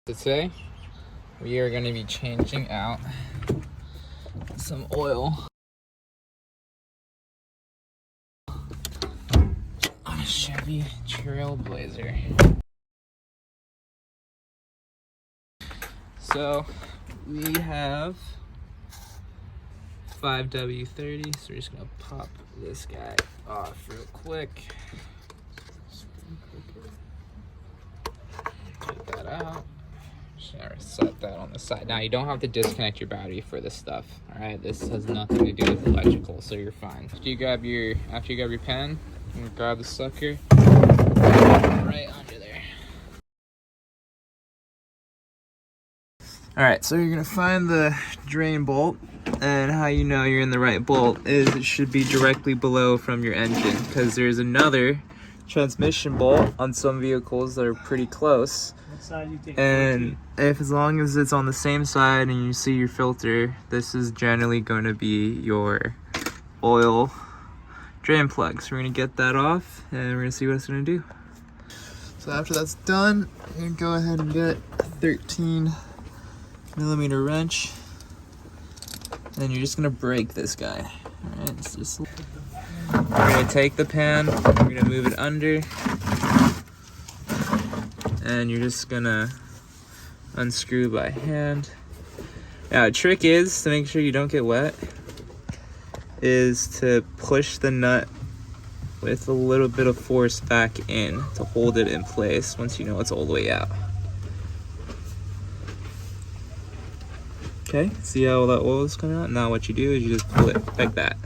Today we are going to be changing out some oil on a Chevy Trailblazer. So we have 5W30, so we're just going to pop this guy off real quick. Take that out. Set that on the side. Now you don't have to disconnect your battery for this stuff. All right, this has nothing to do with electrical, so you're fine. After you grab your pen, you can grab the sucker right under there. All right, so you're gonna find the drain bolt, and how you know you're in the right bolt is it should be directly below from your engine, because there's another transmission bolt on some vehicles that are pretty close. And if as long as it's on the same side and you see your filter, this is generally going to be your oil drain plug. So we're going to get that off and we're going to see what it's going to do. So after that's done, you're going to go ahead and get a 13mm wrench, and you're just going to break this guy. Alright, we're going to take the pan, we're going to move it under, and you're just gonna unscrew by hand. Now, the trick is, to make sure you don't get wet, is to push the nut with a little bit of force back in to hold it in place once you know it's all the way out. Okay, see how all that oil is coming out? Now what you do is you just pull it like that.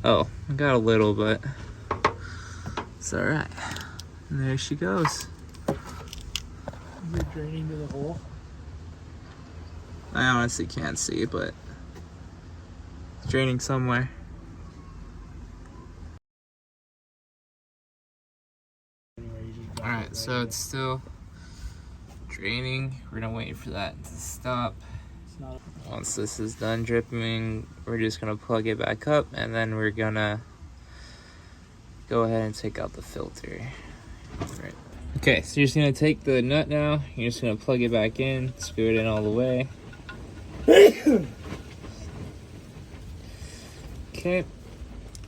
Oh, I got a little, but it's alright. And there she goes. Is it draining to the hole? I honestly can't see, but it's draining somewhere. Alright, so it's still draining. We're gonna wait for that to stop. Once this is done dripping, we're just gonna plug it back up, and then we're gonna go ahead and take out the filter. Right. Okay, so you're just gonna take the nut now, you're just gonna plug it back in, screw it in all the way. Okay.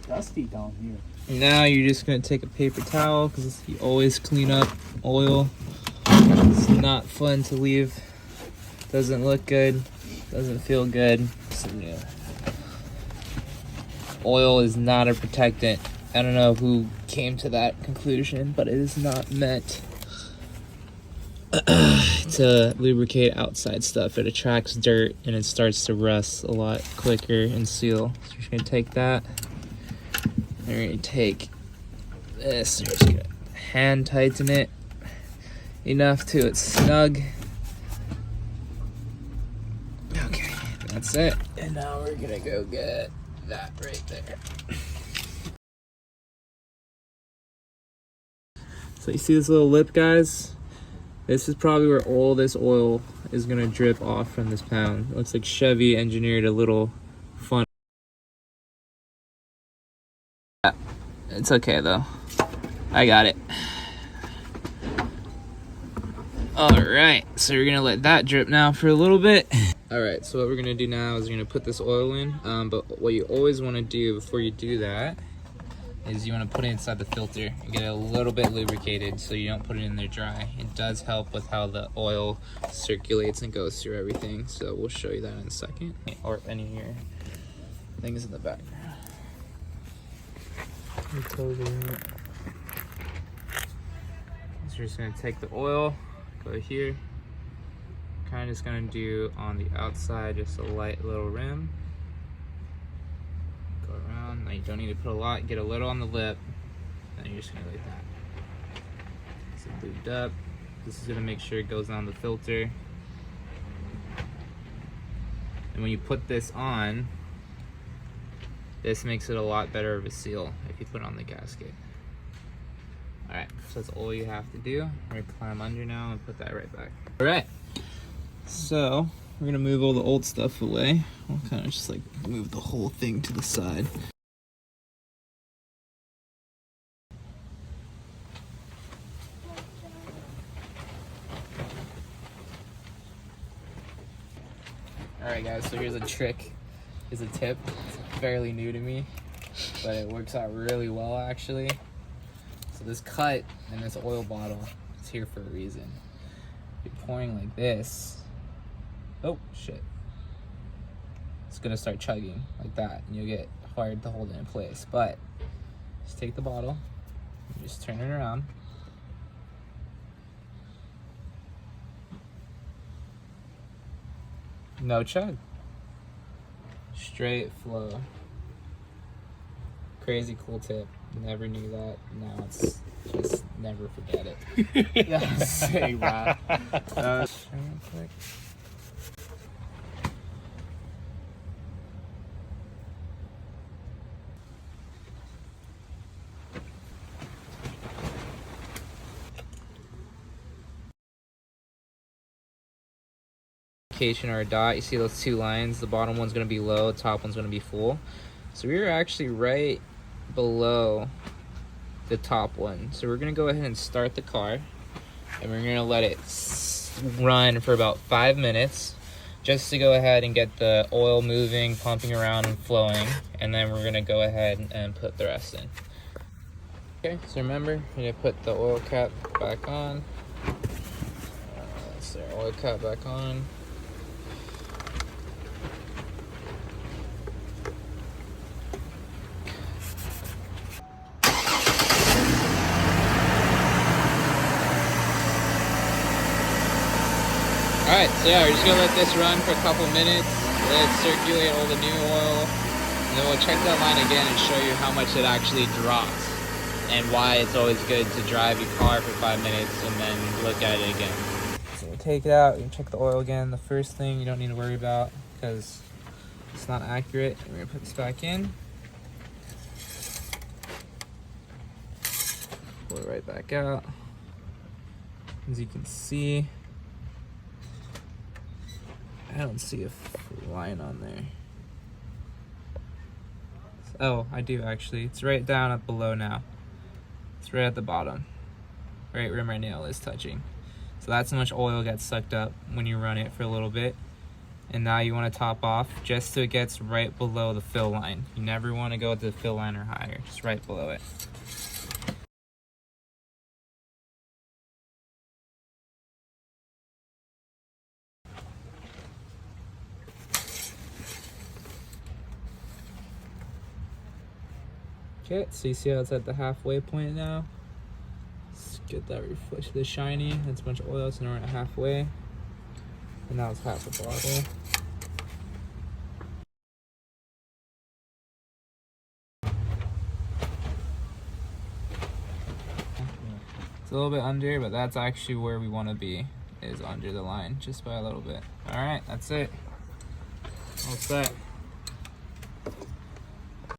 Dusty down here. Now you're just gonna take a paper towel, because you always clean up oil. It's not fun to leave. Doesn't look good, doesn't feel good. So, yeah. Oil is not a protectant. I don't know who came to that conclusion, but it is not meant to lubricate outside stuff. It attracts dirt and it starts to rust a lot quicker and seal. So you're just gonna take that, and we're gonna take this, we're just gonna hand tighten it enough till it's snug. Okay, that's it. And now we're gonna go get that right there. So you see this little lip, guys? This is probably where all this oil is gonna drip off from this pound. It looks like Chevy engineered a little fun. It's okay though. I got it. Alright, so we're gonna let that drip now for a little bit. Alright, so what we're gonna do now is we're gonna put this oil in. But what you always wanna do before you do that is you want to put it inside the filter and get it a little bit lubricated so you don't put it in there dry. It does help with how the oil circulates and goes through everything, so we'll show you that in a second. Or any of your things in the background. So we're just going to take the oil, go here, kind of just going to do on the outside just a light little rim. Now you don't need to put a lot, get a little on the lip, and you're just gonna like that. It's lubed up. This is gonna make sure it goes on the filter. And when you put this on, this makes it a lot better of a seal if you put it on the gasket. Alright, so that's all you have to do. We're gonna climb under now and put that right back. Alright, so we're gonna move all the old stuff away. We'll kind of just like move the whole thing to the side. Alright guys, so here's a trick. Here's a tip. It's fairly new to me, but it works out really well actually. So this cut in this oil bottle is here for a reason. You're pouring like this. Oh shit. It's gonna start chugging like that and you'll get hard to hold it in place. But just take the bottle, and just turn it around. No chug. Straight flow. Crazy cool tip. Never knew that. Now it's just never forget it. Yes. Hey, wow. Real quick. Or a dot, you see those two lines, the bottom one's going to be low, the top one's going to be full. So we were actually right below the top one, so we're going to go ahead and start the car and we're going to let it run for about 5 minutes just to go ahead and get the oil moving, pumping around and flowing, and then we're going to go ahead and put the rest in. Okay, so remember, you're going to put the oil cap back on. That's our oil cap back on. Alright, so yeah, we're just gonna let this run for a couple minutes, let it circulate all the new oil, and then we'll check that line again and show you how much it actually drops and why it's always good to drive your car for 5 minutes and then look at it again. So we'll take it out and check the oil again. The first thing you don't need to worry about because it's not accurate. We're gonna put this back in. Pull it right back out. As you can see, I don't see a line on there. Oh, I do actually. It's right down up below now. It's right at the bottom. Right where my nail is touching. So that's how much oil gets sucked up when you run it for a little bit. And now you want to top off just so it gets right below the fill line. You never want to go to the fill line or higher, just right below it. Okay, so you see how it's at the halfway point now? Let's get that reflection, the shiny. That's a bunch of oil, so now we're at halfway. And now it's half a bottle. It's a little bit under, but that's actually where we want to be, is under the line, just by a little bit. All right, that's it. All set.